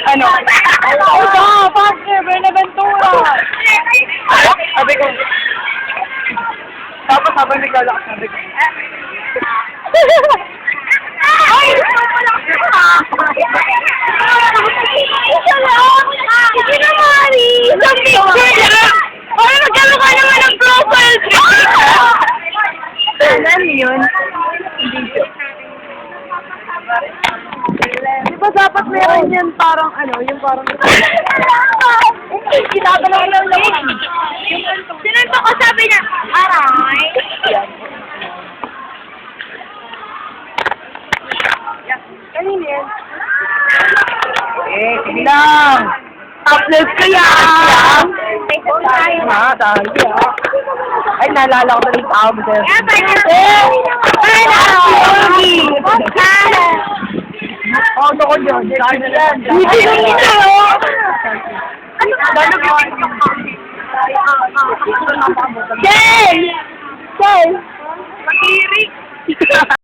Ano? Ito, partner, Benaventura. Sabi ko. Tapos habang naglalakad, sabi ko. Ay! Isa lang! Hindi na mali! Isang picture lang! Ay, magkano ka naman ng profile picture! Ano yun? Di ba dapat meron yan parang ano, yung parang... Kinagalaw lang lang. Sinun pa ko sabi na, aray! Kanina yan. Sige lang. Upload ko yan. Tayo. Ay, naalala ko na rin tao mo sa'yo. Ano ko dyan? Saan yan? Hindi yung ito! Jay! Jay!